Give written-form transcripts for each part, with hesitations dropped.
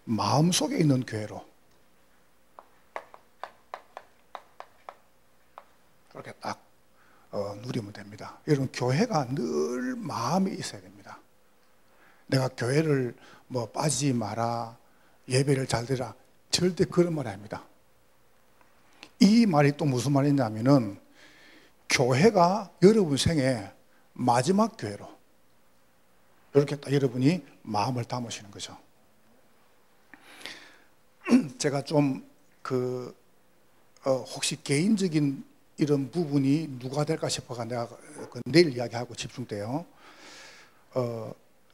마음속에 있는 교회로 그렇게 딱 누리면 됩니다. 여러분, 교회가 늘 마음에 있어야 됩니다. 내가 교회를 뭐 빠지지 마라, 예배를 잘 드리라, 절대 그런 말 아닙니다. 이 말이 또 무슨 말이냐면은 교회가 여러분 생애 마지막 교회로 이렇게 딱 여러분이 마음을 담으시는 거죠. 제가 좀 혹시 개인적인 이런 부분이 누가 될까 싶어가 내가 내일 이야기하고 집중 때요.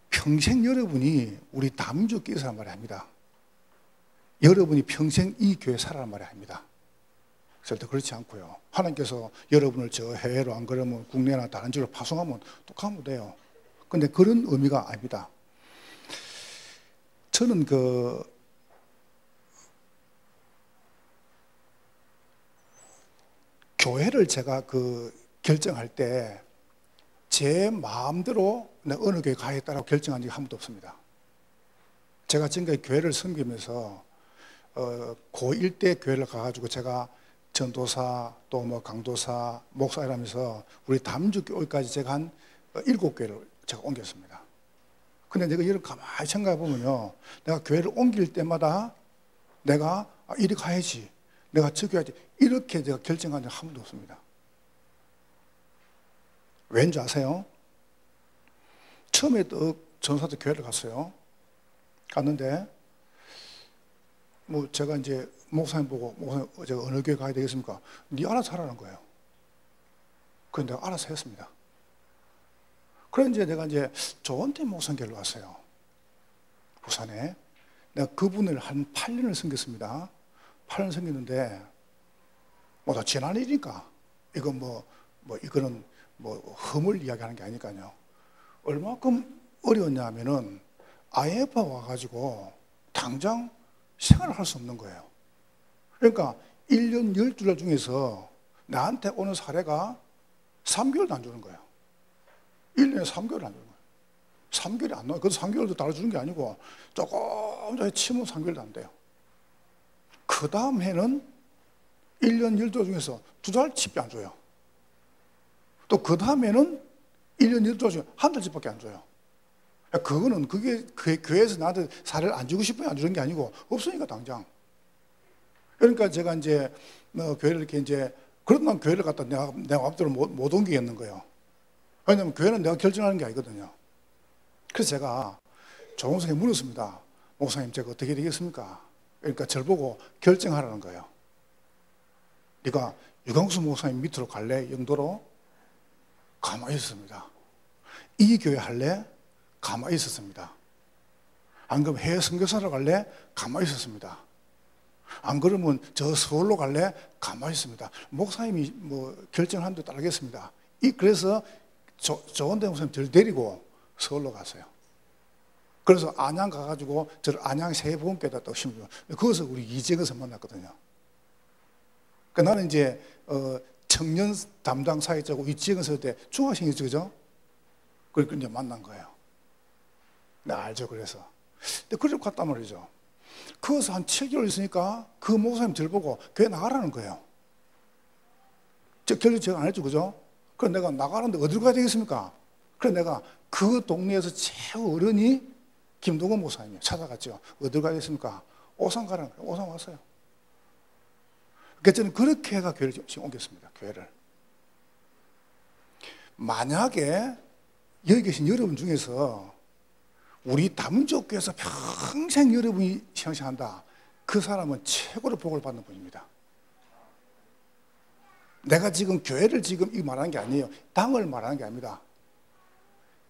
평생 여러분이 우리 다민족 교회에서 말이 아닙니다. 여러분이 평생 이 교회 살아란 말이 아닙니다. 절대 그렇지 않고요. 하나님께서 여러분을 저 해외로 안 그러면 국내나 다른 지로 파송하면 똑하면 돼요. 근데 그런 의미가 아닙니다. 저는 교회를 제가 결정할 때 제 마음대로 어느 교회 가야겠다라고 결정한 적이 한 번도 없습니다. 제가 지금까지 교회를 섬기면서 고1 때 교회를 가가지고 제가 전도사 또 뭐 강도사 목사라면서 우리 다민족 교회까지 제가 한 7교회를 제가 옮겼습니다. 근데 내가 이를 가만히 생각해 보면요, 내가 교회를 옮길 때마다 내가 이리 가야지, 내가 저기 가야지, 이렇게 제가 결정한 적 한 번도 없습니다. 왠지 아세요? 처음에 또 전사도 교회를 갔어요. 갔는데 뭐 제가 이제 목사님 보고, 목사님 제가 어느 교회 가야 되겠습니까? 네 알아서 하라는 거예요. 그래서 내가 알아서 했습니다. 그래 이제 내가 이제 조원태 목사님 교회로 왔어요. 부산에. 내가 그분을 한 8년을 섬겼습니다. 8년 섬겼는데 뭐 다 지난 일이니까 이건 이거는 흠을 이야기하는 게 아니니까요. 얼마큼 어려웠냐 하면은 IMF가 와가지고 당장 생활을 할 수 없는 거예요. 그러니까 1년 12달 중에서 나한테 오는 사례가 3개월도 안 주는 거예요. 1년에 3개월 안 주는 거예요. 3개월이 안 나와요. 그래서 3개월도 달아주는 게 아니고 조금 전에 치면 3개월도 안 돼요. 그 다음 해는 1년 12달 중에서 2달 집이 안 줘요. 또 그 다음에는 1년 12달 중에 한 달 집밖에 안 줘요. 그게 교회에서 나한테 사례를 안 주고 싶으면 안 주는 게 아니고 없으니까 당장. 그러니까 제가 이제 교회를 이렇게 이제 그런 난 교회를 갖다 내가 마음대로 못 옮기겠는 거예요. 왜냐면 교회는 내가 결정하는 게 아니거든요. 그래서 제가 조 목사님 물었습니다. 목사님, 제가 어떻게 되겠습니까? 그러니까 저를 보고 결정하라는 거예요. 네가 유광수 목사님 밑으로 갈래? 영도로? 가만히 있었습니다. 이 교회 할래? 가만히 있었습니다. 안 그러면 해외 선교사로 갈래? 가만히 있었습니다. 안 그러면 저 서울로 갈래? 가만히 있습니다. 목사님이 결정한 대로 따르겠습니다. 그래서 조원대 목사님 저를 데리고 서울로 갔어요. 그래서 안양 가가지고 저를 안양 세보험교회에다 또 심어요. 거기서 우리 이재근에서 만났거든요. 그러니까 나는 이제 청년 담당 사역자고 이재근에서 때 중학생이었죠, 그죠? 그러니까 이제 만난 거예요. 네, 알죠, 그래서. 근데 그걸 갔단 말이죠. 거기서 한 7개월 있으니까 그 목사님 저를 보고 교회 나가라는 거예요. 결국 제가 안 했죠, 그죠? 그래서 내가 나가는데 어디로 가야 되겠습니까? 그래서 내가 그 동네에서 최고 어른이 김동건 목사님이에요. 찾아갔죠. 어디로 가야겠습니까? 오산 가라는 거예요. 오산 왔어요. 그러니까 저는 그렇게 해가 교회를 지금 옮겼습니다. 교회를. 만약에 여기 계신 여러분 중에서 우리 다민족 교회에서 평생 여러분이 신앙생활한다, 그 사람은 최고로 복을 받는 분입니다. 내가 지금 교회를 지금 말하는 게 아니에요. 당을 말하는 게 아닙니다.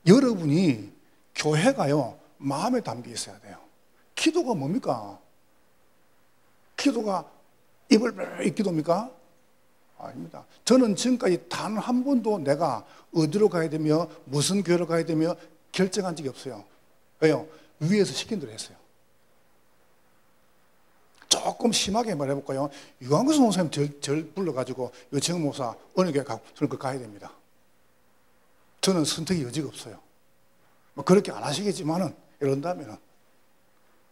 여러분이 교회가요, 마음에 담겨 있어야 돼요. 기도가 뭡니까? 기도가 입을 기도입니까? 아닙니다. 저는 지금까지 단 한 번도 내가 어디로 가야 되며 무슨 교회로 가야 되며 결정한 적이 없어요. 왜요? 위에서 시킨 대로 했어요. 조금 심하게 말해볼까요? 유광수 목사님 절 불러가지고 여청 목사 어느 교회 가고 저는 가야 됩니다. 저는 선택의 여지가 없어요. 그렇게 안 하시겠지만은 이런다면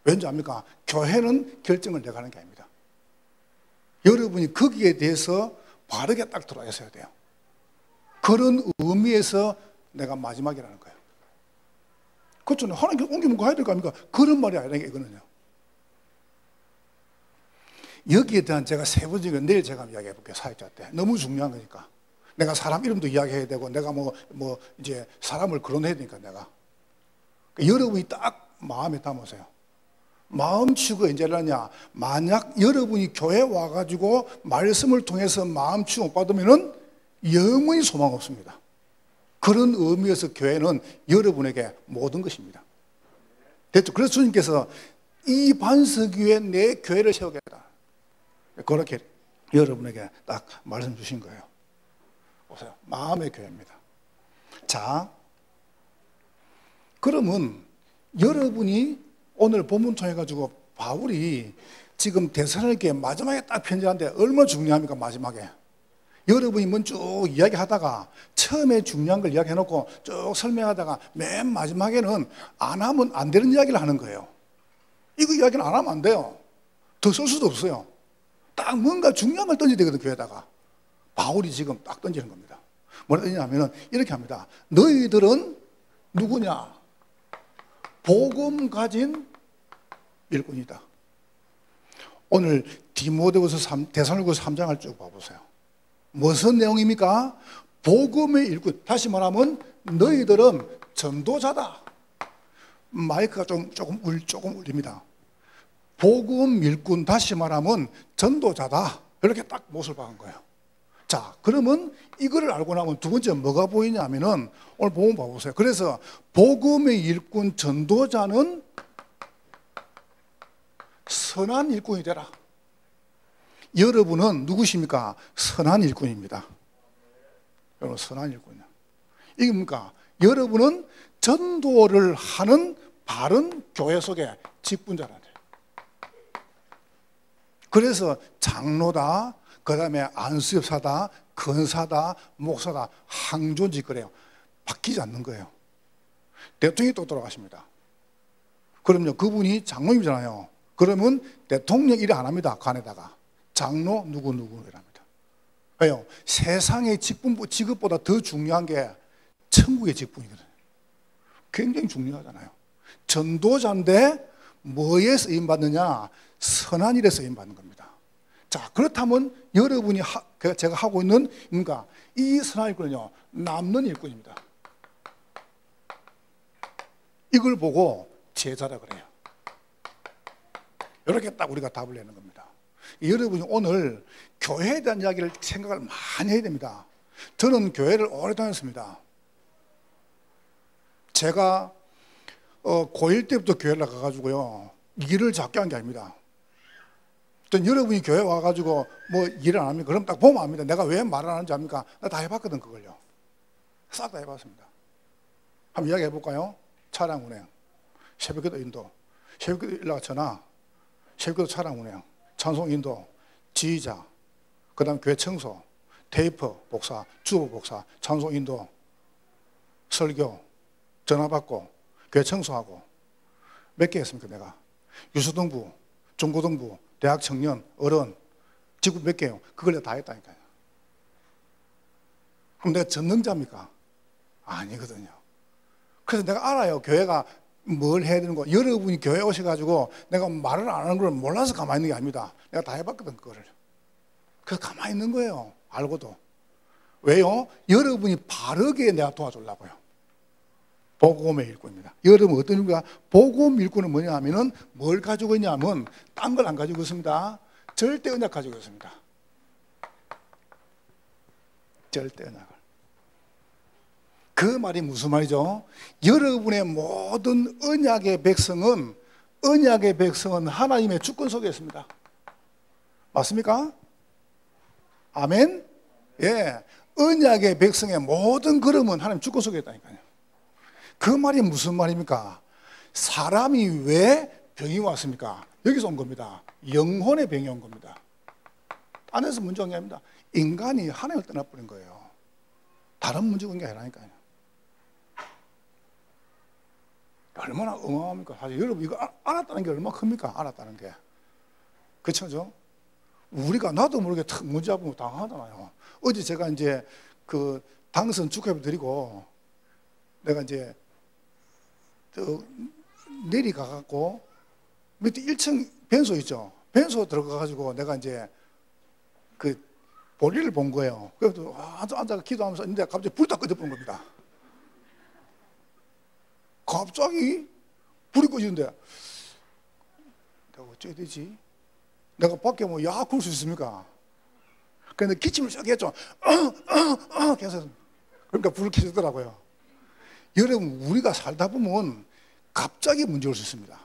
왠지 압니까? 교회는 결정을 내가 하는 게 아닙니다. 여러분이 거기에 대해서 바르게 딱 들어와 있어야 돼요. 그런 의미에서 내가 마지막이라는 거예요. 그렇죠. 하나님께 옮기면 가야 될 거 아닙니까? 그런 말이 아니라 이거는요. 여기에 대한 제가 세부적인 건 내일 제가 이야기해 볼게요. 사역자 때. 너무 중요한 거니까. 내가 사람 이름도 이야기해야 되고, 내가 이제 사람을 거론해야 되니까 내가. 그러니까 여러분이 딱 마음에 담으세요. 마음치고 언제라냐? 만약 여러분이 교회 와가지고 말씀을 통해서 마음치고 못 받으면은 영원히 소망 없습니다. 그런 의미에서 교회는 여러분에게 모든 것입니다. 됐죠? 그래서 주님께서 이 반석 위에 내 교회를 세우겠다. 그렇게 여러분에게 딱 말씀 주신 거예요. 보세요. 마음의 교회입니다. 자, 그러면 여러분이 오늘 본문 통해 가지고 바울이 지금 데살로니가에 마지막에 딱 편지하는데 얼마나 중요합니까? 마지막에 여러분이 먼저 이야기하다가 처음에 중요한 걸 이야기해놓고 쭉 설명하다가 맨 마지막에는 안 하면 안 되는 이야기를 하는 거예요. 이거 이야기는 안 하면 안 돼요. 더 쓸 수도 없어요. 딱 뭔가 중요한 걸 던져야 되거든, 교회에다가. 바울이 지금 딱 던지는 겁니다. 뭐라 던지냐면은 이렇게 합니다. 너희들은 누구냐? 복음 가진 일꾼이다. 오늘 데살로니가서 3장을 쭉 봐보세요. 무슨 내용입니까? 복음의 일꾼. 다시 말하면 너희들은 전도자다. 마이크가 조금 울립니다. 복음 일꾼, 다시 말하면 전도자다. 이렇게 딱 못을 박은 거예요. 자, 그러면 이거를 알고 나면 두 번째 뭐가 보이냐 하면은 오늘 복음 봐보세요. 그래서 복음의 일꾼 전도자는 선한 일꾼이 되라. 여러분은 누구십니까? 선한 일꾼입니다. 여러분 선한 일꾼이야. 이게 뭡니까? 여러분은 전도를 하는 바른 교회 속에 직분자라는 거예요. 그래서 장로다, 그 다음에 안수협사다, 근사다, 목사다, 항존직 그래요. 바뀌지 않는 거예요. 대통령이 또 돌아가십니다. 그럼요, 그분이 장로님이잖아요. 그러면 대통령 일을 안 합니다. 관에다가 장로 누구누구랍니다. 왜요? 세상의 직급보다 더 중요한 게 천국의 직분이거든요. 굉장히 중요하잖아요. 전도자인데 뭐에 쓰임받느냐? 선한 일에 쓰임받는 겁니다. 자, 그렇다면 여러분이 제가 하고 있는 뭔가 이 선한 일꾼은요, 남는 일꾼입니다. 이걸 보고 제자라 그래요. 이렇게 딱 우리가 답을 내는 겁니다. 여러분이 오늘 교회에 대한 이야기를 생각을 많이 해야 됩니다. 저는 교회를 오래 다녔습니다. 제가 고1 때부터 교회를 가가지고요, 일을 작게 한 게 아닙니다. 전 여러분이 교회 와가지고 뭐 일을 안 합니까? 그럼 딱 보면 압니다. 내가 왜 말 안 하는지 압니까? 나 다 해봤거든, 그걸요. 싹 다 해봤습니다. 한번 이야기 해볼까요? 차량 운행, 새벽기도 인도, 새벽기도 일나가 전화, 새벽기도 차량 운행, 찬송 인도, 지휘자, 그 다음 교회 청소, 테이프 복사, 주보 복사, 찬송 인도, 설교, 전화 받고, 교회 청소하고. 몇 개 했습니까, 내가? 유소등부, 중고등부, 대학 청년, 어른, 직급 몇 개요? 그걸 내가 다 했다니까요. 그럼 내가 전능자입니까? 아니거든요. 그래서 내가 알아요. 교회가 뭘 해야 되는 거. 여러분이 교회 오셔가지고 내가 말을 안 하는 걸 몰라서 가만히 있는 게 아닙니다. 내가 다 해봤거든, 그거를. 그래서 가만히 있는 거예요. 알고도. 왜요? 여러분이 바르게 내가 도와주려고요. 복음의 일꾼입니다. 여러분 어떤 일꾼이야? 복음 일꾼은 뭐냐 하면은 뭘 가지고 있냐면 딴 걸 안 가지고 있습니다. 절대 언약 가지고 있습니다. 절대 언약을. 그 말이 무슨 말이죠? 여러분의 모든 언약의 백성은 하나님의 주권 속에 있습니다. 맞습니까? 아멘? 예. 언약의 백성의 모든 걸음은 하나님 주권 속에 있다니까요. 그 말이 무슨 말입니까? 사람이 왜 병이 왔습니까? 여기서 온 겁니다. 영혼의 병이 온 겁니다. 안에서 문제가 온 게 아닙니다. 인간이 하나님을 떠나버린 거예요. 다른 문제가 온 게 아니라니까요. 얼마나 어마어마합니까? 사실 여러분 이거 알았다는 게 얼마나 큽니까? 알았다는 게. 그렇죠? 우리가 나도 모르게 탁 문제 잡으면 당하잖아요. 어제 제가 이제 그 당선 축하해 드리고 내가 이제 내려가갖고 밑에 1층 변소 있죠? 변소 들어가가지고 내가 이제 그 볼일을 본 거예요. 그래서 앉아서 기도하면서 있는데 갑자기 불이 딱 꺼져버린 겁니다. 갑자기 불이 꺼지는데 내가 어쩌야 되지? 내가 밖에 뭐 야 굴 수 있습니까? 그런데 기침을 쫙 했죠. 계속. 그러니까 불을 켜주더라고요. 여러분 우리가 살다 보면 갑자기 문제 올 수 있습니다.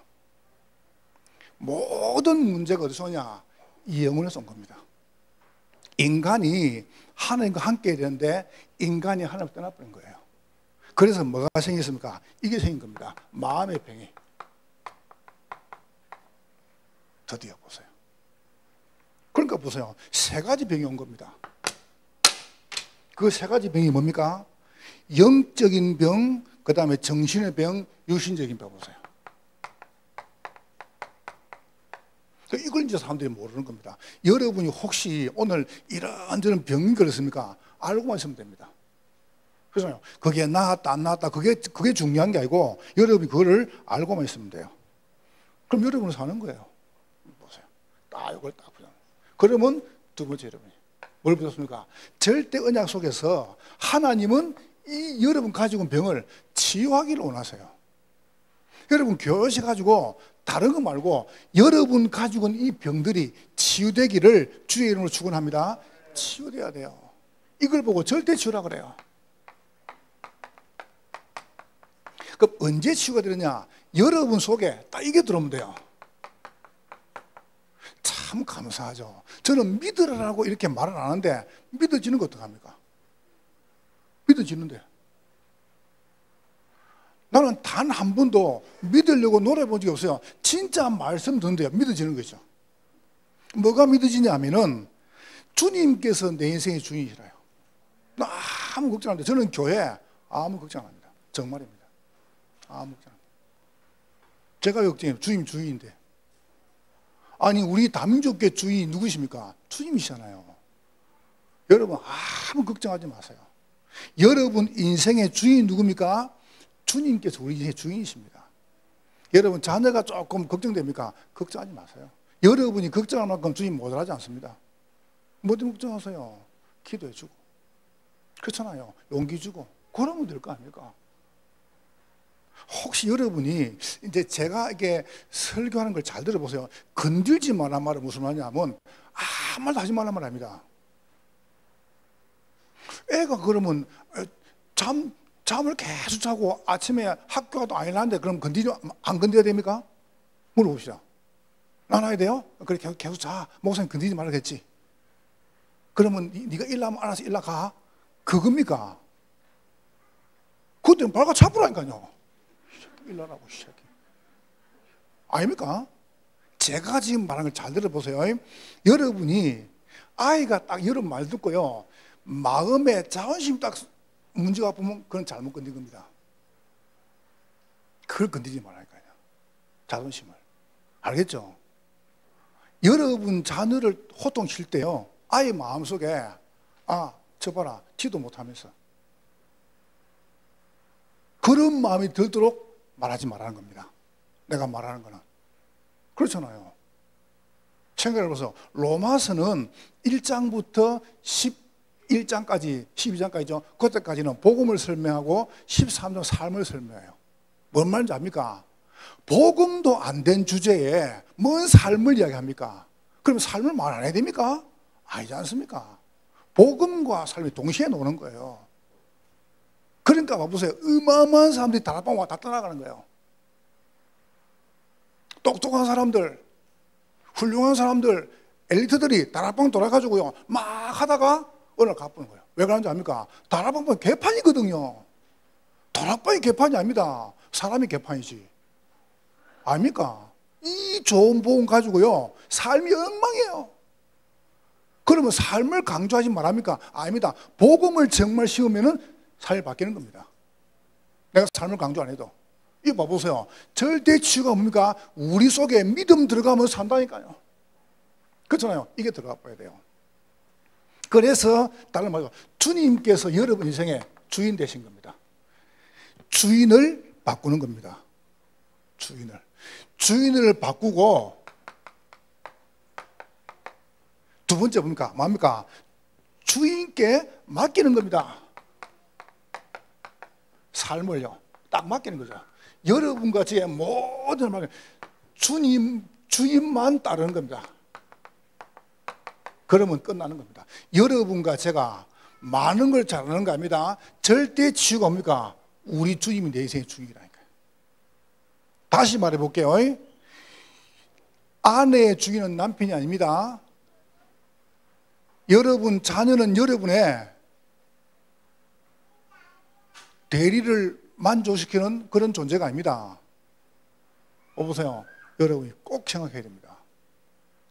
모든 문제가 어디서 오냐? 이 영혼에서 온 겁니다. 인간이 하나님과 함께 되는데 인간이 하나님을 떠나버린 거예요. 그래서 뭐가 생겼습니까? 이게 생긴 겁니다. 마음의 병이. 드디어 보세요. 그러니까 보세요. 세 가지 병이 온 겁니다. 그 세 가지 병이 뭡니까? 영적인 병, 그 다음에 정신의 병, 육신적인 병 보세요. 이걸 이제 사람들이 모르는 겁니다. 여러분이 혹시 오늘 이런저런 병이 걸렸습니까? 알고만 있으면 됩니다. 그래서 그게 나았다 안 나았다 그게 중요한 게 아니고 여러분이 그거를 알고만 있으면 돼요. 그럼 여러분은 사는 거예요. 보세요. 딱 이걸 딱 보잖아요. 그러면 두 번째 여러분이 뭘 보셨습니까? 절대 언약 속에서 하나님은 이 여러분 가지고 있는 병을 치유하기를 원하세요. 여러분 교회에 가지고 다른 거 말고 여러분 가지고 있는 이 병들이 치유되기를 주의 이름으로 축원합니다. 치유돼야 돼요. 이걸 보고 절대 치유라 그래요. 그럼 언제 치유가 되느냐? 여러분 속에 딱 이게 들어오면 돼요. 참 감사하죠. 저는 믿으라고 이렇게 말을 안 하는데 믿어지는 거 어떡합니까? 믿어지는데. 나는 단 한 번도 믿으려고 노래본 적이 없어요. 진짜 말씀 듣는데요. 믿어지는 거죠. 뭐가 믿어지냐면은 주님께서 내 인생의 주인이시라요. 나 아무 걱정 안 해요. 저는 교회 아무 걱정 안 합니다. 정말입니다. 아무 걱정 안 해요. 제가 걱정해요. 주님 주인인데. 아니 우리 다민족계 주인 누구십니까? 주님이시잖아요. 여러분 아무 걱정하지 마세요. 여러분 인생의 주인 누굽니까? 주님께서 우리 인생의 주인이십니다. 여러분 자녀가 조금 걱정됩니까? 걱정하지 마세요. 여러분이 걱정할 만큼 주님 모자라지 않습니다. 뭐 때문에 걱정하세요? 기도해 주고 그렇잖아요. 용기 주고 그러면 될 거 아닙니까? 혹시 여러분이 이제 제가 이게 설교하는 걸 잘 들어보세요. 건들지 말란 말은 무슨 말이냐면 아무 말도 하지 말란 말 아닙니다. 애가 그러면 잠을 계속 자고 아침에 학교 가도 안 일어나는데 그럼 안 건드려야 됩니까? 물어봅시다. 나눠야 돼요? 그래 계속 자. 목사님 건드리지 말라겠지. 그러면 네가 일하면 알아서 일나가. 그겁니까? 그때는 발가 차부라니까요. 일나라고 시작해. 아닙니까? 제가 지금 말하는 걸 잘 들어보세요. 여러분이 아이가 딱 여러분 말 듣고요. 마음에 자존심 딱 문제가 보면 그건 잘못 건든 겁니다. 그걸 건드리지 말라니까요. 자존심을. 알겠죠? 여러분 자녀를 호통칠 때요. 아이 마음속에 저 봐라. 지도 못하면서. 그런 마음이 들도록 말하지 말라는 겁니다. 내가 말하는 거는. 그렇잖아요. 생각해보세요. 로마서는 1장부터 11장까지, 12장까지죠. 그때까지는 복음을 설명하고 13장 삶을 설명해요. 뭔 말인지 압니까? 복음도 안 된 주제에 뭔 삶을 이야기합니까? 그럼 삶을 말 안 해야 됩니까? 아니지 않습니까? 복음과 삶이 동시에 노는 거예요. 그러니까 봐보세요. 어마어마한 사람들이 다락방 와 다 떠나가는 거예요. 똑똑한 사람들, 훌륭한 사람들, 엘리트들이 다락방 돌아가지고요. 막 하다가 어느 날 가보는 거예요. 왜 그러는지 압니까? 다락방은 개판이거든요. 다락방이 개판이 아닙니다. 사람이 개판이지. 아닙니까? 이 좋은 복음 가지고요. 삶이 엉망이에요. 그러면 삶을 강조하지 말합니까? 아닙니다. 복음을 정말 씌우면은 삶이 바뀌는 겁니다. 내가 삶을 강조 안 해도. 이거 봐보세요. 절대 치유가 뭡니까? 우리 속에 믿음 들어가면 산다니까요. 그렇잖아요. 이게 들어가 봐야 돼요. 그래서 다른 말로 주님께서 여러분 인생의 주인 되신 겁니다. 주인을 바꾸는 겁니다. 주인을 바꾸고 두 번째 뭡니까? 주인께 맡기는 겁니다. 삶을요. 딱 맡기는 거죠. 여러분과 제 모든 말 주님만 따르는 겁니다. 그러면 끝나는 겁니다. 여러분과 제가 많은 걸 잘하는 거 아닙니다. 절대 치유가 뭡니까? 우리 주님이 내 인생의 주인이라니까요. 다시 말해 볼게요. 아내의 주인은 남편이 아닙니다. 여러분 자녀는 여러분의 대리를 만족시키는 그런 존재가 아닙니다. 보세요. 여러분이 꼭 생각해야 됩니다.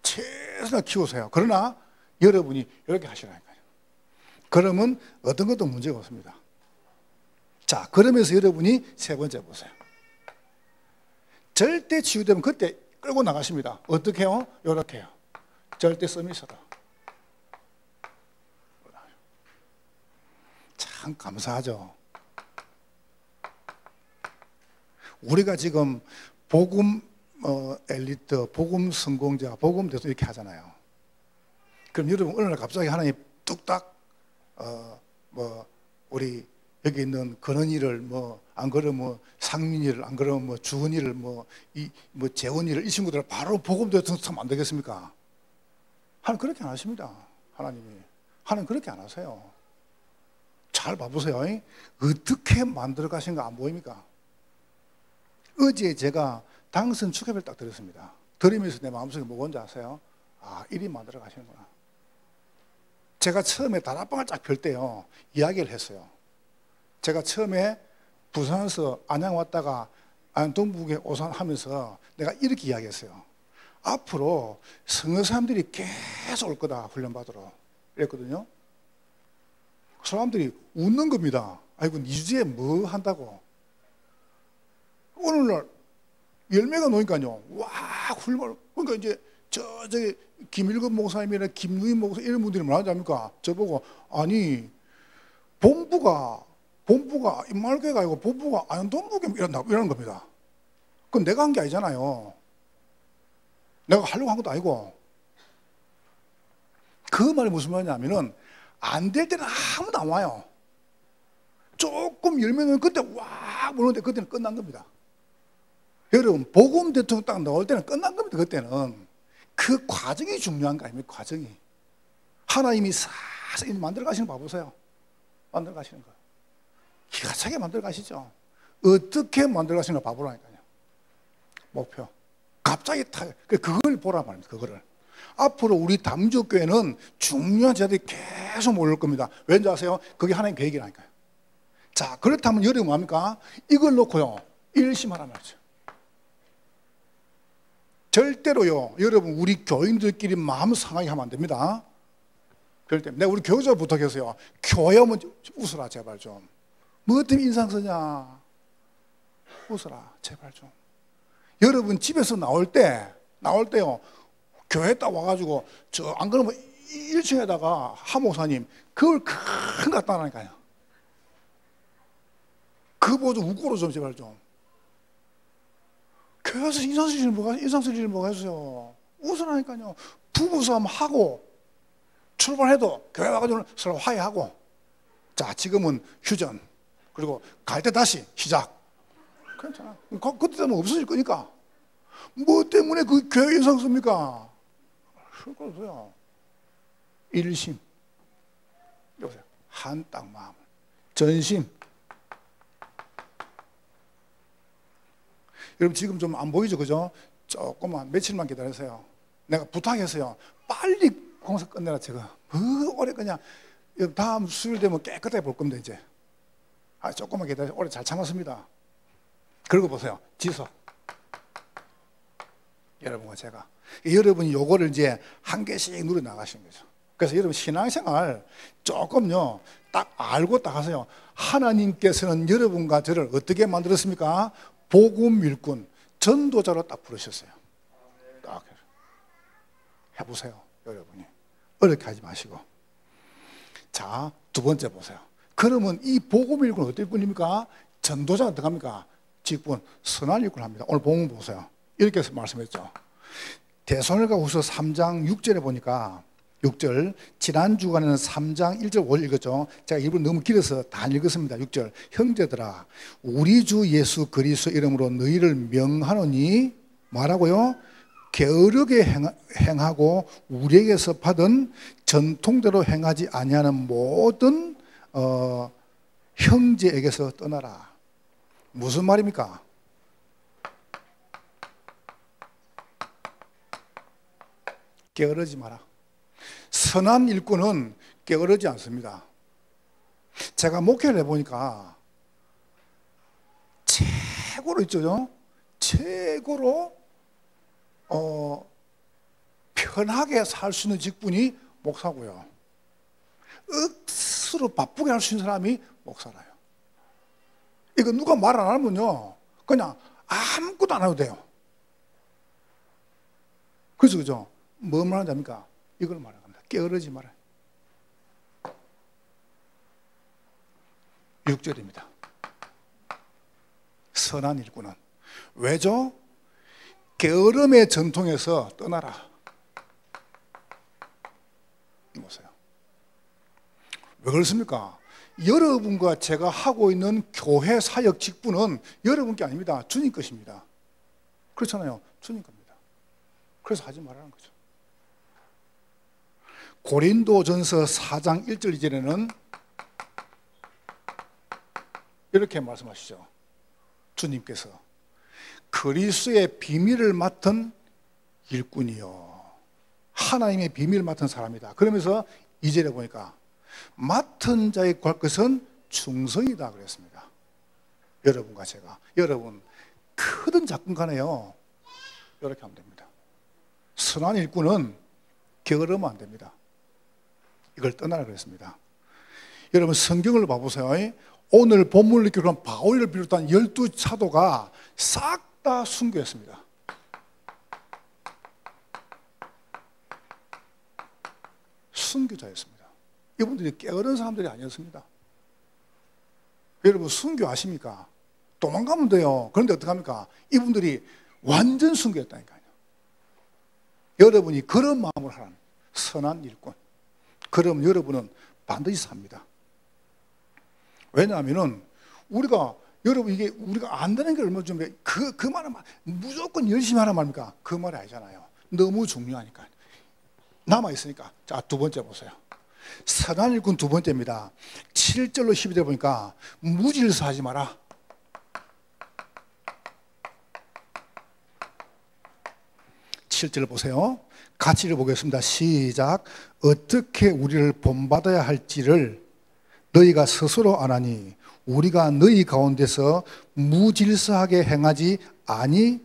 최선을 키우세요. 그러나 여러분이 이렇게 하시라니까요. 그러면 어떤 것도 문제가 없습니다. 자, 그러면서 여러분이 세 번째 보세요. 절대 치유되면 그때 끌고 나가십니다. 어떻게 해요? 이렇게 해요. 절대 서밋하다. 참 감사하죠. 우리가 지금 복음 엘리트, 복음 성공자, 복음 대통 이렇게 하잖아요. 그럼 여러분 어느 날 갑자기 하나님 뚝딱 우리 여기 있는 근원이를 안 그러면 상민이를 안 그러면 주은이를 재원이를 이 친구들을 바로 복음 대통령 안 되겠습니까? 하나님 그렇게 안 하십니다. 하나님 그렇게 안 하세요. 잘 봐보세요. 어떻게 만들어 가신 거 안 보입니까? 어제 제가 당선 축하별 딱 드렸습니다. 드리면서 내 마음속에 뭐가 온지 아세요? 아, 일이 만들어 가시는구나. 제가 처음에 다락방을 쫙 펼 때요, 이야기를 했어요. 제가 처음에 부산에서 안양 왔다가 안동북에 오산 하면서 내가 이렇게 이야기했어요. 앞으로 성교 사람들이 계속 올 거다, 훈련받으러. 이랬거든요. 사람들이 웃는 겁니다. 아이고, 2주에 뭐 한다고. 오늘날 열매가 놓으니까요. 와, 훌륭. 그러니까 이제 저기 김일건 목사님이나 김유인 목사 이런 분들이 뭐라지 않습니까? 저보고 아니 본부가 임마을교회가 아니고 본부가 안동북에 이러는 겁니다. 그건 내가 한 게 아니잖아요. 내가 하려고 한 것도 아니고. 그 말이 무슨 말이냐면은 안 될 때는 아무도 안 와요. 조금 열매는 그때 와 모르는데 그때는 끝난 겁니다. 여러분 복음 대통령 딱 나올 때는 끝난 겁니다. 그때는 그 과정이 중요한 거 아닙니까? 과정이 하나님이 사서 만들어 가시는 거 봐보세요. 만들어 가시는 거 기가 차게 만들어 가시죠. 어떻게 만들어 가시는 거 봐보라니까요. 목표 갑자기 그걸 보라 말입니다. 그거를 앞으로 우리 담주교회는 중요한 제자들이 계속 몰릴 겁니다. 왠지 아세요? 그게 하나님 계획이라니까요. 자, 그렇다면 여러분 뭡니까? 이걸 놓고요 일심하란 말이죠. 절대로요 여러분 우리 교인들끼리 마음 상하게 하면 안 됩니다. 그럴 때 내가 우리 교육자 부탁했어요. 교회 오면 웃어라 제발 좀. 뭐 때문에 인상 쓰냐. 웃어라 제발 좀. 여러분 집에서 나올 때요 교회 딱 와가지고 저 안 그러면 1층에다가 하목사님 그걸 큰 거 갖다 놔니까요. 그거 보고 좀 웃고로 좀 제발 좀. 교회에서 인상 쓸 일 뭐가 있어요. 웃으라니까요. 부부싸움 하고 출발해도 교회 와가지고 서로 화해하고 자 지금은 휴전 그리고 갈 때 다시 시작. 괜찮아. 그때 되면 없어질 거니까. 뭐 때문에 그 교회 인상 씁니까? 그러세요. 일심. 여보세요. 한 딱 마음을. 전심. 여러분 지금 좀 안 보이죠, 그죠? 조금만 며칠만 기다리세요. 내가 부탁했어요. 빨리 공사 끝내라 제가. 오래 그냥 다음 수요일 되면 깨끗하게 볼 겁니다 이제. 조금만 기다려. 오래 잘 참았습니다. 그리고 보세요. 지속. 여러분과 제가. 여러분이 요거를 이제 한 개씩 누려 나가시는 거죠. 그래서 여러분 신앙생활 조금요 딱 알고 딱 하세요. 하나님께서는 여러분과 저를 어떻게 만들었습니까? 복음 일꾼, 전도자로 딱 부르셨어요. 딱 해보세요, 여러분이. 어렵게 하지 마시고. 자, 두 번째 보세요. 그러면 이 복음 일꾼은 어떤 분입니까? 전도자가 어떻게 합니까? 직분, 선한 일꾼을 합니다. 오늘 복음 보세요. 이렇게 해서 말씀했죠. 데살로니가후서 3장 6절에 보니까 6절, 지난 주간에는 3장 1절 5절 읽었죠. 제가 일부러 너무 길어서 다 읽었습니다. 6절, 형제들아 우리 주 예수 그리스도 이름으로 너희를 명하노니 뭐라고요? 게으르게 행하고 우리에게서 받은 전통대로 행하지 아니하는 모든 형제에게서 떠나라. 무슨 말입니까? 게으르지 마라. 선한 일꾼은 게으르지 않습니다. 제가 목회를 해보니까 최고로 있죠. 최고로 편하게 살 수 있는 직분이 목사고요. 억수로 바쁘게 할 수 있는 사람이 목사라요. 이거 누가 말 안 하면요, 그냥 아무것도 안 해도 돼요. 그래서 그죠? 뭐 말하자니까 이걸 말합니다. 게으르지 마라. 6절입니다. 선한 일꾼은 왜죠? 게으름의 전통에서 떠나라. 보세요. 왜 그렇습니까? 여러분과 제가 하고 있는 교회 사역 직분은 여러분 게 아닙니다. 주님 것입니다. 그렇잖아요. 주님 겁니다. 그래서 하지 말라는 거죠. 고린도전서 4장 1절 2절에는 이렇게 말씀하시죠. 주님께서 그리스도의 비밀을 맡은 일꾼이요 하나님의 비밀을 맡은 사람이다. 그러면서 2절에 보니까 맡은 자의 구할 것은 충성이다 그랬습니다. 여러분과 제가, 여러분 크든 작든 간에요, 이렇게 하면 됩니다. 선한 일꾼은 게으르면 안 됩니다. 이걸 떠나라 그랬습니다. 여러분 성경을 봐보세요. 오늘 본문을 기록한 바울을 비롯한 12사도가 싹 다 순교했습니다. 순교자였습니다. 이분들이 게으른 사람들이 아니었습니다. 여러분 순교 아십니까? 도망가면 돼요. 그런데 어떡합니까? 이분들이 완전 순교했다니까요. 여러분이 그런 마음을 하라는 선한 일꾼, 그럼 여러분은 반드시 삽니다. 왜냐하면 여러분 이게 우리가 안 되는 게 얼마나 좀 그 말은 무조건 열심히 하란 말입니까? 그 말이 아니잖아요. 너무 중요하니까. 남아있으니까. 자, 두 번째 보세요. 선한 일꾼 두 번째입니다. 7절로 12절 보니까 무질서하지 마라. 실제로 보세요. 같이 읽어보겠습니다. 시작. 어떻게 우리를 본받아야 할지를 너희가 스스로 아나니 우리가 너희 가운데서 무질서하게 행하지 아니하며.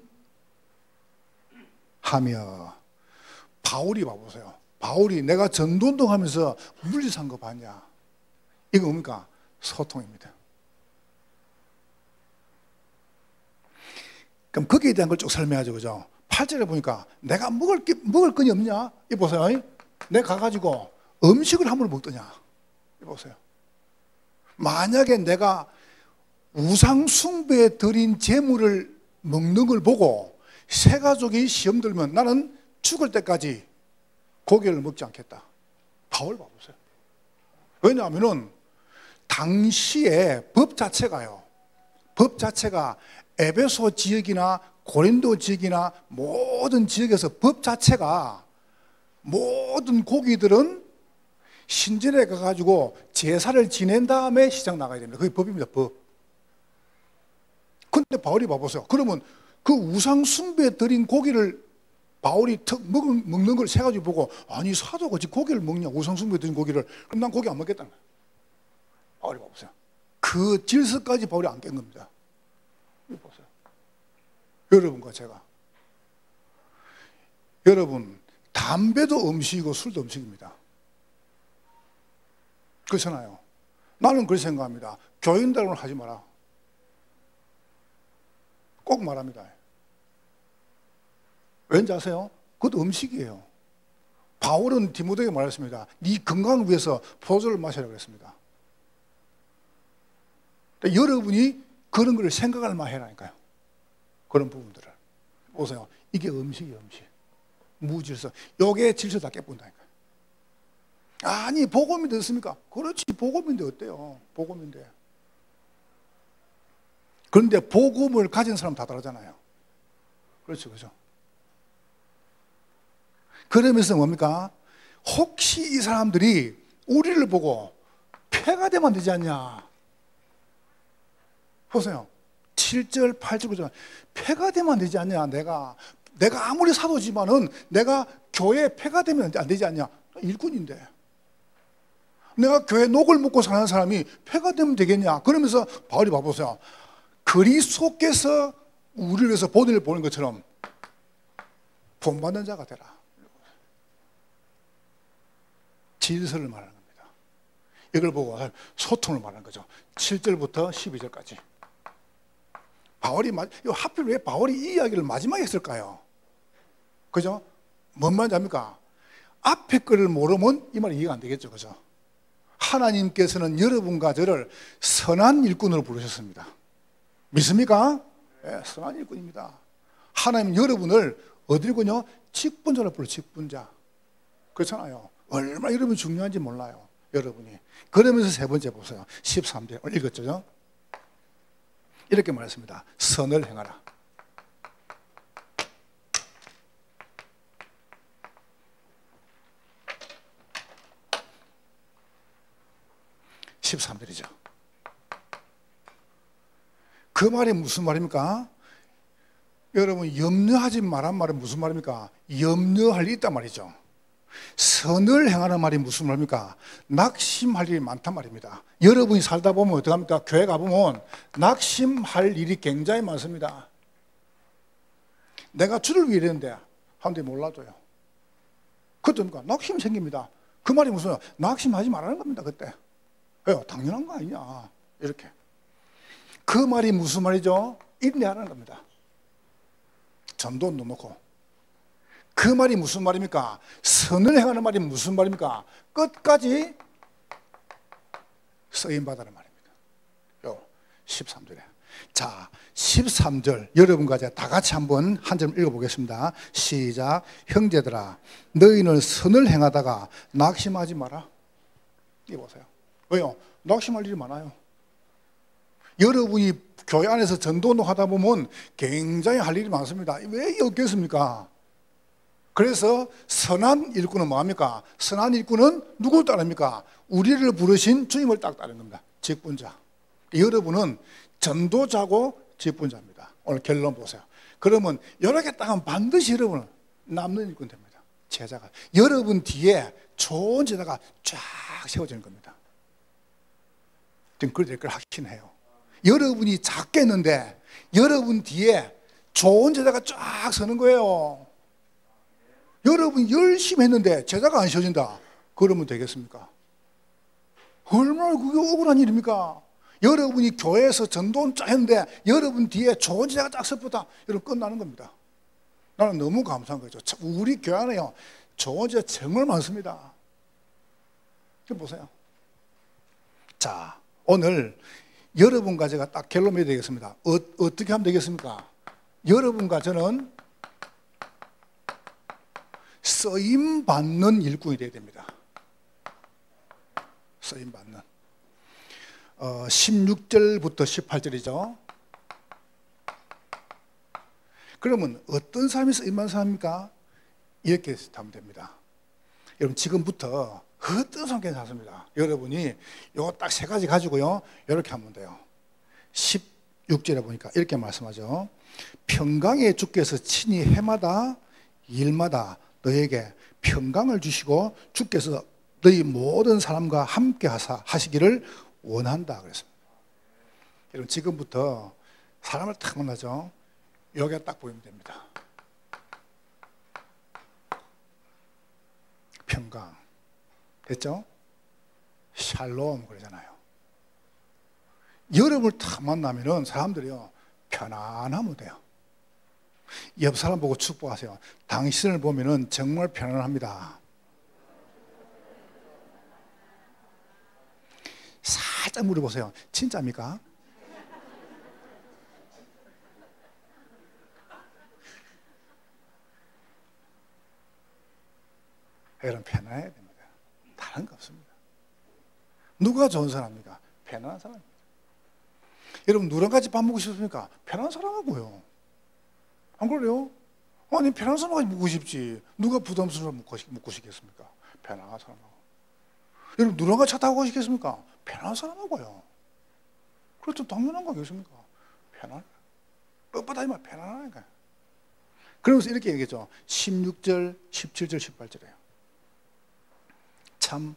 바울이 봐보세요. 바울이 내가 전도운동 하면서 물질서한 거 봤냐? 이거 뭡니까? 소통입니다. 그럼 거기에 대한 걸 쭉 설명하죠. 그죠? 8절에 보니까 내가 먹을 건이 없냐? 이 보세요. 내가 가가지고 음식을 함부로 먹더냐? 이 보세요. 만약에 내가 우상 숭배에 드린 재물을 먹는 걸 보고 새 가족이 시험 들면 나는 죽을 때까지 고기를 먹지 않겠다. 바울 봐보세요. 왜냐하면 당시에 법 자체가 에베소 지역이나 고린도 지역이나 모든 지역에서 법 자체가 모든 고기들은 신전에 가가지고 제사를 지낸 다음에 시장 나가야 됩니다. 그게 법입니다. 법. 근데 바울이 봐보세요. 그러면 그 우상 숭배에 드린 고기를 바울이 먹는 걸 세 가지 보고, 아니 사도가 어찌 고기를 먹냐? 우상 숭배에 드린 고기를. 그럼 난 고기 안 먹겠다는 거예요. 바울이 봐보세요. 그 질서까지 바울이 안 깬 겁니다. 이거 보세요. 여러분과 제가. 여러분 담배도 음식이고 술도 음식입니다. 그렇잖아요. 나는 그렇게 생각합니다. 교인들은 하지 마라. 꼭 말합니다. 왠지 아세요? 그것도 음식이에요. 바울은 디모데에게 말했습니다. 네 건강을 위해서 포도주를 마시라고 했습니다. 그러니까 여러분이 그런 걸 생각할 만해라니까요. 그런 부분들을 보세요. 이게 음식이에요. 음식. 무질서. 요게 질서 다 깨본다니까요. 아니 복음인데 어떻습니까? 그렇지, 복음인데 어때요? 복음인데. 그런데 복음을 가진 사람 다 다르잖아요. 그렇죠, 그렇죠. 그러면서 뭡니까? 혹시 이 사람들이 우리를 보고 폐가 되면 안 되지 않냐? 보세요. 7절, 8절, 9절. 폐가 되면 안 되지 않냐? 내가 아무리 사도지만은 내가 교회에 폐가 되면 안 되지 않냐? 일꾼인데. 내가 교회 녹을 먹고 사는 사람이 폐가 되면 되겠냐? 그러면서 바울이 봐보세요. 그리스도께서 우리를 위해서 본을 보는 것처럼 본받는 자가 되라. 질서를 말하는 겁니다. 이걸 보고 소통을 말하는 거죠. 7절부터 12절까지. 바울이 하필 왜 바울이 이 이야기를 마지막에 했을까요? 그죠? 뭔 말인지 압니까? 앞에 거를 모르면 이 말이 이해가 안 되겠죠. 그죠? 하나님께서는 여러분과 저를 선한 일꾼으로 부르셨습니다. 믿습니까? 네, 선한 일꾼입니다. 하나님 여러분을 어디로군요? 직분자로 불러. 직분자. 그렇잖아요. 얼마나 여러분이 중요한지 몰라요. 여러분이. 그러면서 세 번째 보세요. 13절 읽었죠? 이렇게 말했습니다. 선을 행하라. (13절이죠) 그 말이 무슨 말입니까? 여러분 염려하지 말란 말은 무슨 말입니까? 염려할 일이 있단 말이죠. 선을 행하는 말이 무슨 말입니까? 낙심할 일이 많단 말입니다. 여러분이 살다 보면 어떡합니까? 교회 가보면 낙심할 일이 굉장히 많습니다. 내가 주를 위해 이랬는데 사람들이 몰라줘요. 그때니까 낙심이 생깁니다. 그 말이 무슨 말이야? 낙심하지 말라는 겁니다. 그때. 왜요? 당연한 거 아니냐 이렇게. 그 말이 무슨 말이죠? 인내하라는 겁니다. 전도는 놓고. 그 말이 무슨 말입니까? 선을 행하는 말이 무슨 말입니까? 끝까지 쓰임받으라는 말입니다. 13절에. 자, 13절 여러분과 제가 다 같이 한번 한 절 읽어보겠습니다. 시작. 형제들아 너희는 선을 행하다가 낙심하지 마라. 이거 보세요. 왜요? 낙심할 일이 많아요. 여러분이 교회 안에서 전도는 하다 보면 굉장히 할 일이 많습니다. 왜 없겠습니까? 그래서 선한 일꾼은 뭐합니까? 선한 일꾼은 누구를 따릅니까? 우리를 부르신 주님을 딱 따르는 겁니다. 직분자. 여러분은 전도자고 직분자입니다. 오늘 결론 보세요. 그러면 여러 개 딱 하면 반드시 여러분은 남는 일꾼 됩니다. 제자가. 여러분 뒤에 좋은 제자가 쫙 세워지는 겁니다. 지금 그렇게 될 걸 확신해요. 여러분이 작겠는데 여러분 뒤에 좋은 제자가 쫙 서는 거예요. 여러분이 열심히 했는데 제자가 안 세워진다. 그러면 되겠습니까? 얼마나 그게 억울한 일입니까? 여러분이 교회에서 전도는 쫙 했는데 여러분 뒤에 좋은 제자가 쫙 서었다. 여러분 끝나는 겁니다. 나는 너무 감사한 거죠. 우리 교회 안에요 좋은 제자 정말 많습니다. 보세요. 자, 오늘 여러분과 제가 딱 결론이 되겠습니다. 어떻게 하면 되겠습니까? 여러분과 저는 쓰임받는 일꾼이 되어야 됩니다. 쓰임받는. 16절부터 18절이죠. 그러면 어떤 사람이 쓰임받는 사람입니까? 이렇게 하면 됩니다. 여러분 지금부터 어떤 사람 괜찮습니다. 여러분이 이거 딱 세 가지 가지고요 이렇게 하면 돼요. 16절에 보니까 이렇게 말씀하죠. 평강의 주께서 친히 해마다 일마다 너에게 평강을 주시고 주께서 너희 모든 사람과 함께 하시기를 원한다 그랬습니다. 여러분 지금부터 사람을 딱 만나죠. 여기가 딱 보이면 됩니다. 평강 됐죠? 샬롬 그러잖아요. 여러분을 딱 만나면은 사람들이요 편안하면 돼요. 옆 사람 보고 축복하세요. 당신을 보면은 정말 편안합니다. 살짝 물어보세요. 진짜입니까? 여러분 편안해야 됩니다. 다른 거 없습니다. 누가 좋은 사람입니까? 편안한 사람입니다. 여러분 누구랑 같이 밥 먹고 싶습니까? 편안한 사람하고요. 안 그래요? 아니 편안한 사람하고 먹고 싶지. 누가 부담스러워 먹고 싶겠습니까? 편안한 사람하고. 여러분 누구랑 같이 차 타고 싶겠습니까? 편안한 사람하고요. 그렇죠. 당연한 거 아니겠습니까? 편안. 뻣뻣하지만 편안하니까. 그러면서 이렇게 얘기했죠. 16절, 17절, 18절에요. 참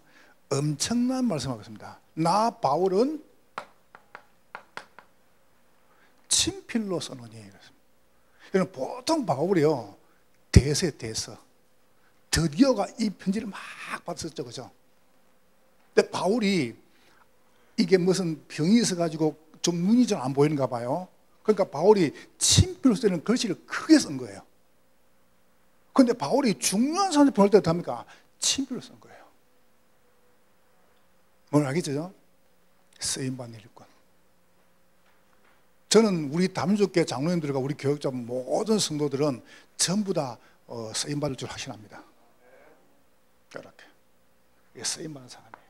엄청난 말씀하겠습니다. 나 바울은 친필로 써노니. 여러분 보통 바울이요 대서 드디어가 이 편지를 막 받았었죠, 그죠? 근데 바울이 이게 무슨 병이 있어가지고 좀 눈이 좀 안 보이는가 봐요. 그러니까 바울이 친필로 쓰는 글씨를 크게 쓴 거예요. 그런데 바울이 중요한 사람들 보낼 때 어떡합니까? 친필로 쓴 거예요. 뭘 알겠죠? 쓰임받는 일꾼. 저는 우리 다민족계 장로님들과 우리 교육자 모든 성도들은 전부 다 쓰임받을 줄 확신합니다. 이렇게. 이게 쓰임받는 사람이에요.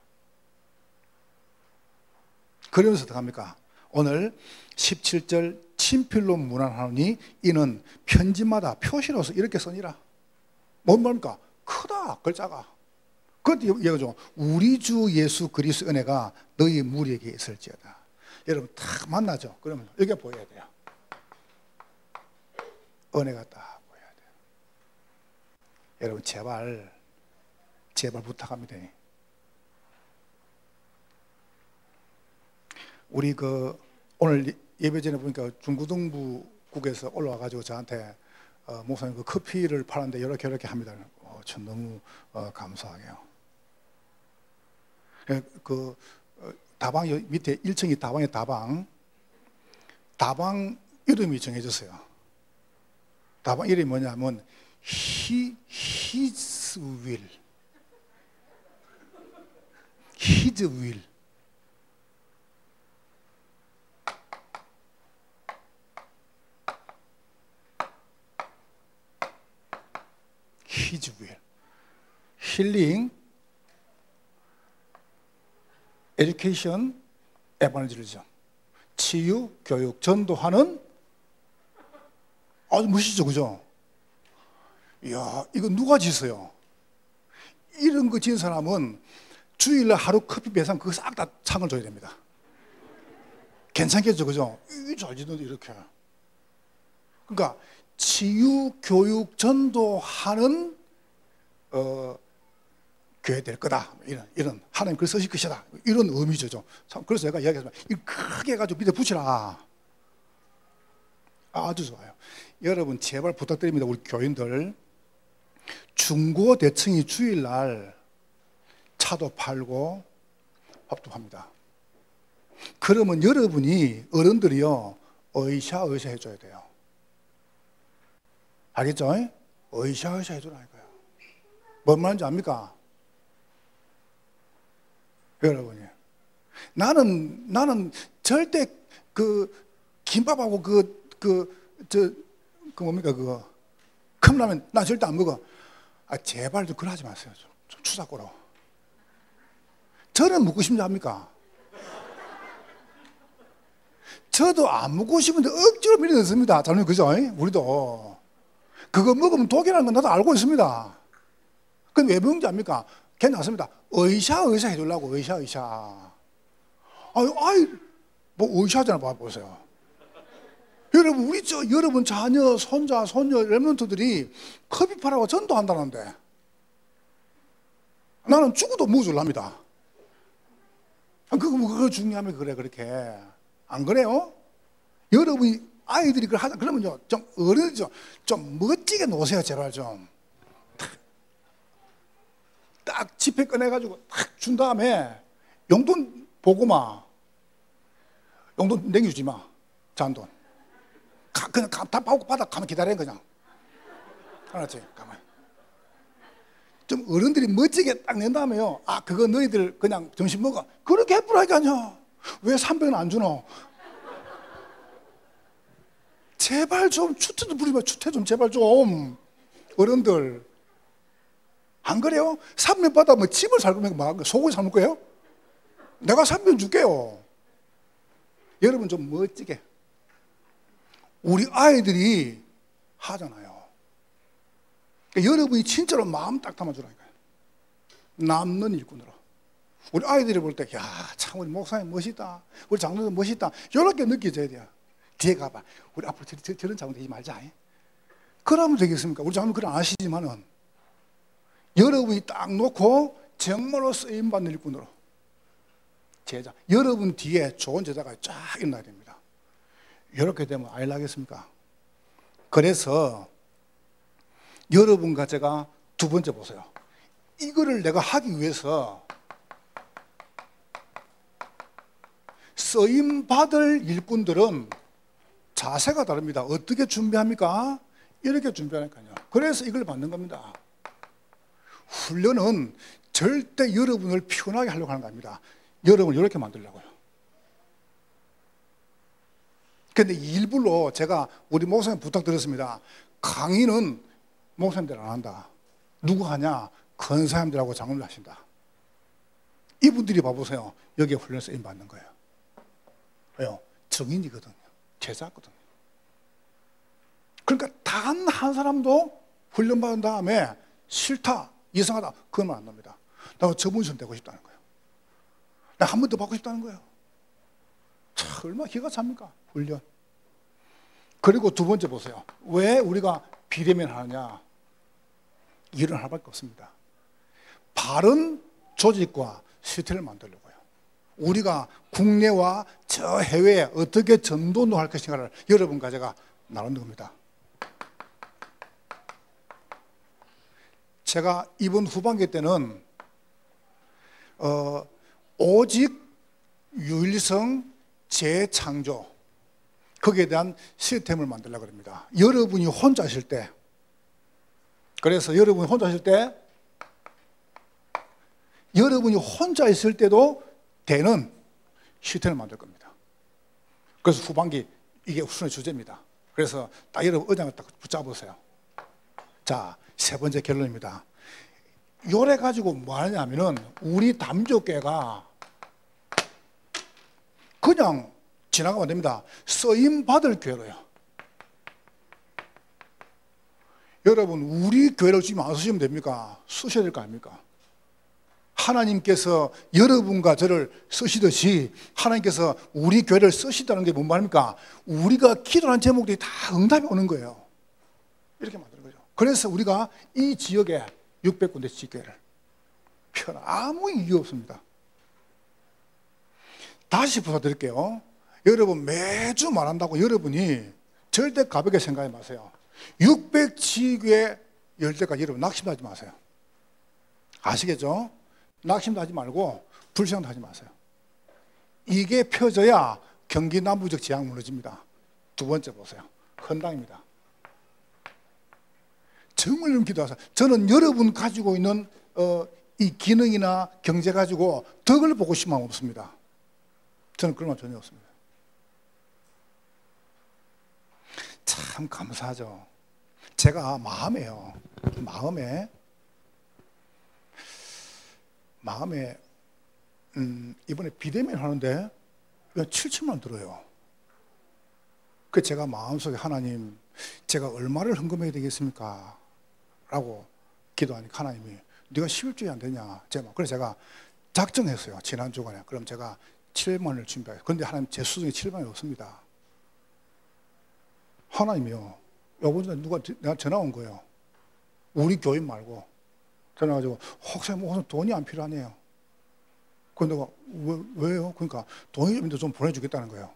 그러면서 어떡합니까? 오늘 17절 친필로 문안하노니 이는 편지마다 표시로서 이렇게 써니라. 뭔 말입니까? 크다 글자가. 그런데 얘기하죠. 우리 주 예수 그리스도 은혜가 너희 무리에게 있을지어다. 여러분 딱 만나죠. 그러면 여기가 보여야 돼요. 은혜가 딱 보여야 돼요. 여러분 제발 부탁합니다. 우리 오늘 예배 전에 보니까 중고등부국에서 올라와가지고 저한테 목사님 그 커피를 파는데 이렇게 합니다. 전 너무 감사하게요. 다방 밑에 1층이 다방의 다방 이름이 정해졌어요. 다방 이름이 뭐냐면 His will. His will. His will. 힐링, 에듀케이션, 에반젤리즘. 치유, 교육, 전도하는 아주 멋있죠, 그죠? 이야, 이거 누가 짓어요? 이런 거 지은 사람은 주일날 하루 커피 배상 그거 싹 다 상을 줘야 됩니다. 괜찮겠죠, 그죠? 이게 잘 짓는데 이렇게. 그러니까 치유, 교육, 전도하는 교회 될 거다. 이런 하나님 글 쓰실 것이다. 이런 의미죠. 그래서 제가 이야기하지만 이 크게 해가지고 밑에 붙이라. 아주 좋아요. 여러분 제발 부탁드립니다. 우리 교인들 중고 대청이 주일날 차도 팔고 밥도 팝니다. 그러면 여러분이 어른들이요 의샤 해줘야 돼요. 알겠죠? 의샤 해주라니까요. 뭔 말인지 압니까? 여러분이 나는 절대 김밥하고 뭡니까 그거 컵라면 나 절대 안 먹어. 제발 좀 그러지 마세요. 좀 추잡고로. 저는 먹고 싶지 않습니까? 저도 안 먹고 싶은데 억지로 밀어넣습니다. 저는 그죠? 우리도 그거 먹으면 독이라는 건 나도 알고 있습니다. 그럼 왜 먹는지 압니까? 괜찮습니다. 의샤 해주려고 의샤. 뭐 의샤잖아, 봐보세요. 여러분 여러분 자녀, 손자, 손녀, 랩런트들이 커피 팔아고 전도한다는데 나는 죽어도 먹어줄랍니다. 그거 중요하면 그래 그렇게 안 그래요? 여러분이 아이들이 그걸 하자 그러면요 좀 어른이죠. 좀 멋지게 노세요 제발 좀. 딱 지폐 꺼내가지고 딱 준 다음에 용돈 보고 마. 용돈 남겨주지 마. 잔돈. 그냥 다 받아 가만 기다려 그냥. 알았지? 가만. 좀 어른들이 멋지게 딱 낸 다음에요. 아, 그거 너희들 그냥 점심 먹어. 그렇게 해프라니까 아니야. 왜 300원 안 주노? 제발 좀 추태 좀 부리면 추태 좀 제발 좀. 어른들. 안 그래요? 3면 받아면 집을 살 거면 막 속을 사는 거예요? 내가 3면 줄게요. 여러분 좀 멋지게. 우리 아이들이 하잖아요. 그러니까 여러분이 진짜로 마음 딱 담아주라니까요. 남는 일꾼으로. 우리 아이들이 볼 때, 야, 참, 우리 목사님 멋있다. 우리 장로님 멋있다. 이렇게 느껴져야 돼요. 뒤에 가봐. 우리 앞으로 저런 장로 되지 말자. 그러면 되겠습니까? 우리 장로님 그런 안 하시지만은, 여러분이 딱 놓고 정말로 쓰임받는 일꾼으로. 제자. 여러분 뒤에 좋은 제자가 쫙 일어나야 됩니다. 이렇게 되면 아일라겠습니까? 그래서, 여러분과 제가 두 번째 보세요. 이거를 내가 하기 위해서 쓰임 받을 일꾼들은 자세가 다릅니다. 어떻게 준비합니까? 이렇게 준비하니까요. 그래서 이걸 받는 겁니다. 훈련은 절대 여러분을 피곤하게 하려고 하는 겁니다. 여러분을 이렇게 만들려고요. 그런데 일부러 제가 우리 목사님 부탁드렸습니다. 강의는 목사님들 안 한다. 누구 하냐? 권사님들하고 장로들 하신다. 이분들이 봐보세요. 여기에 훈련 쓰임 받는 거예요. 왜요? 정인이거든요. 제자거든요. 그러니까 단 한 사람도 훈련 받은 다음에 싫다, 이상하다, 그건 말 안 납니다. 나 저분 좀 되고 싶다는 거예요. 나 한 번 더 받고 싶다는 거예요. 참, 얼마나 기가 찹니까? 훈련. 그리고 두 번째 보세요. 왜 우리가 비대면 하느냐? 일은 할 밖에 없습니다. 바른 조직과 시스템을 만들려고요. 우리가 국내와 저 해외에 어떻게 전도할 것인가를 여러분과 제가 나누는 겁니다. 제가 이번 후반기 때는 오직 유일성 재창조, 거기에 대한 시스템을 만들려고 합니다. 여러분이 혼자 있을 때, 그래서 여러분이 혼자 있을 때, 여러분이 혼자 있을 때도 되는 시스템을 만들 겁니다. 그래서 후반기 이게 우선의 주제입니다. 그래서 딱 여러분 의장을 딱 붙잡으세요. 자, 세 번째 결론입니다. 요래 가지고 뭐 하냐면은 우리 담조교회가 그냥 지나가면 안 됩니다. 쓰임 받을 교회로요. 여러분, 우리 교회를 지금 안 쓰시면 됩니까? 쓰셔야 될 거 아닙니까? 하나님께서 여러분과 저를 쓰시듯이 하나님께서 우리 교회를 쓰시다는 게 뭔 말입니까? 우리가 기도하는 제목들이 다 응답이 오는 거예요. 이렇게 만드는 거죠. 그래서 우리가 이 지역에 600군데 지교회를 아무 이유 없습니다. 다시 부탁드릴게요. 여러분, 매주 말한다고 여러분이 절대 가볍게 생각하지 마세요. 600지교회 열 때까지 여러분 낙심하지 마세요. 아시겠죠? 낙심도 하지 말고 불신도 하지 마세요. 이게 펴져야 경기 남부적 지향 무너집니다. 두 번째 보세요. 헌당입니다. 정말 여러분 기도하세요. 저는 여러분 가지고 있는 이 기능이나 경제 가지고 덕을 보고 싶은 마음 없습니다. 저는 그런 마음 전혀 없습니다. 참 감사하죠. 제가 마음에 이번에 비대면 하는데 그냥 7천만 들어요. 그 제가 마음속에 하나님, 제가 얼마를 헌금해야 되겠습니까? 라고 기도하니까 하나님이 네가 11조에 안 되냐? 그래서 제가 작정했어요. 지난 주간에. 그럼 제가 7만을 준비해요. 그런데 하나님 제 수중에 7만이 없습니다. 하나님이요. 요번 주에 내가 전화 온 거예요. 우리 교인 말고. 전화 가지고 혹시 뭐 돈이 안 필요하네요. 그런데 내가 왜요? 그러니까 돈이 좀 보내주겠다는 거예요.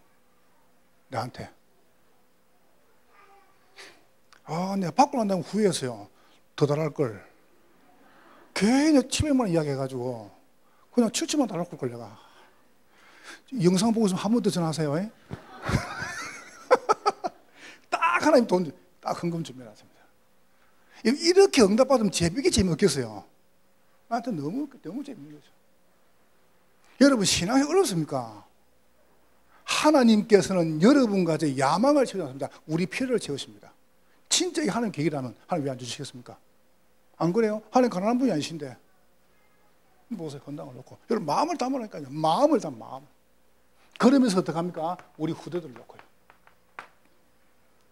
나한테. 내가 받고 난 다음에 후회했어요. 더 달할 걸. 괜히 700만 원 이야기해가지고 그냥 7천만 달라고 걸 내가. 영상 보고 있으면 한 번 더 전화하세요. 하나님 돈 딱 헌금 준비해놨습니다. 이렇게 응답받으면 제비게 재미없겠어요. 나한테 너무 재미있는 거죠. 여러분, 신앙이 어렵습니까? 하나님께서는 여러분과 제 야망을 채우셨습니다. 우리 필요를 채우십니다. 진짜 이 하나님 계획이라면 하나님 왜 안 주시겠습니까? 안 그래요? 하나님 가난한 분이 아니신데. 보세요, 건당을 놓고. 여러분, 마음을 담으라니까요. 마음을 담, 마음. 그러면서 어떡합니까? 우리 후대들 놓고요.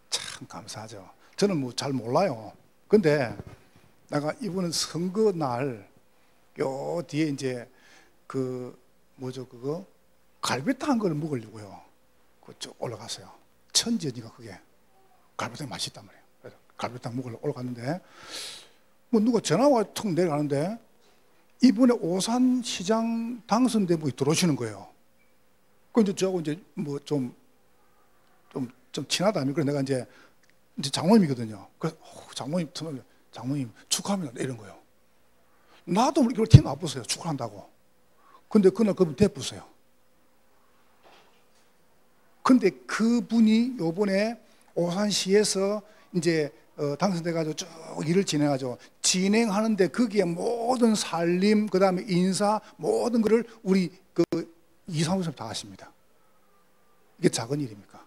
참 감사하죠. 저는 뭐 잘 몰라요. 근데 내가 이번은 선거 날 요 뒤에 이제 그거 갈비탕 한 거를 먹으려고요. 그쪽 올라갔어요. 천지연이가 그게 갈비탕 맛있단 말이에요. 그래서 갈비탕 먹으러 올라갔는데 뭐 누가 전화가 툭 내려가는데 이번에 오산시장 당선된 분이 들어오시는 거예요. 그 이제 저하고 이제 뭐 좀 친하다. 그래서 내가 이제 장모님이거든요. 그래서 장모님 축하합니다. 이런 거예요. 나도 이걸 티 나쁘세요. 축하한다고. 근데 그날 그분 대부세요. 근데 그분이 요번에 오산시에서 이제 당선돼가지고 쭉 일을 진행하는데 거기에 모든 살림, 그 다음에 인사, 모든 거를 우리 이사무소에서 다 하십니다. 이게 작은 일입니까?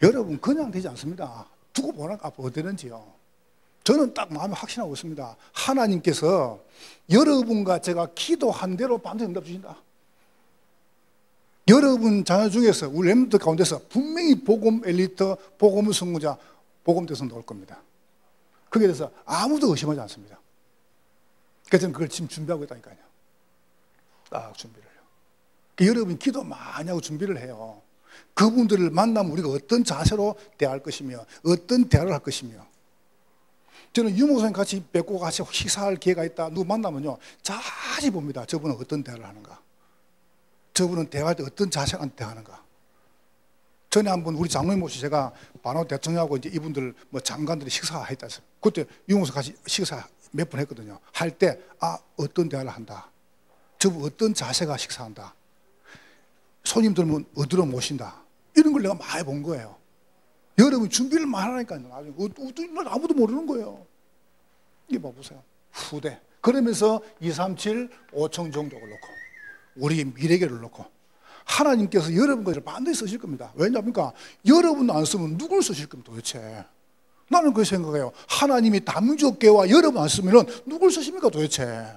여러분, 그냥 되지 않습니다. 두고 보니까 앞으로 어떻게 되는지요. 저는 딱 마음에 확신하고 있습니다. 하나님께서 여러분과 제가 기도한 대로 반드시 응답 주신다. 여러분 자녀 중에서 우리 렘넌트 가운데서 분명히 복음 엘리트, 복음 선구자, 복음 대선 나올 겁니다. 거기에 대해서 아무도 의심하지 않습니다. 그래서 저는 그걸 지금 준비하고 있다니까요. 딱 준비를 해요. 여러분이 기도 많이 하고 준비를 해요. 그분들을 만나면 우리가 어떤 자세로 대할 것이며 어떤 대화를 할 것이며. 저는 유목사님 같이 뵙고 같이 식사할 기회가 있다. 누구 만나면요 자세히 봅니다. 저분은 어떤 대화를 하는가, 저분은 대화할 때 어떤 자세로 대하는가. 전에 한번 우리 장로님 모시 제가 반호 대통령하고 이제 이분들 뭐 장관들이 식사했다 했어요. 그때 유목사 같이 식사 몇 번 했거든요. 할 때 어떤 대화를 한다, 저분 어떤 자세가 식사한다, 손님들은 어디로 모신다, 이런 걸 내가 많이 본 거예요. 여러분 준비를 많이 하니까요. 나중에 아무도 모르는 거예요. 이게 봐보세요. 후대. 그러면서 237, 5청 종족을 놓고 우리 미래계를 놓고 하나님께서 여러분 것을 반드시 쓰실 겁니다. 왜냐합니까? 여러분 안 쓰면 누굴 쓰실 겁니까 도대체? 나는 그렇게 생각해요. 하나님이 다민족교회와 여러분 안 쓰면 누굴 쓰십니까 도대체?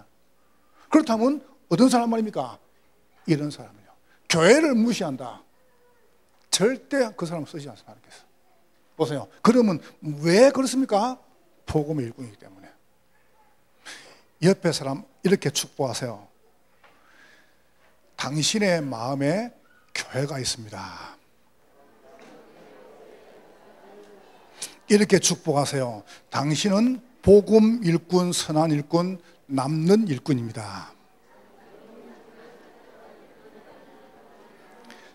그렇다면 어떤 사람 말입니까? 이런 사람이요. 교회를 무시한다. 절대 그 사람 쓰지 않습니다. 하나님께서. 보세요. 그러면 왜 그렇습니까? 복음의 일꾼이기 때문에. 옆에 사람 이렇게 축복하세요. 당신의 마음에 교회가 있습니다. 이렇게 축복하세요. 당신은 복음 일꾼, 선한 일꾼, 남는 일꾼입니다.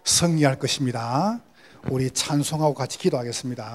승리할 것입니다. 우리 찬송하고 같이 기도하겠습니다.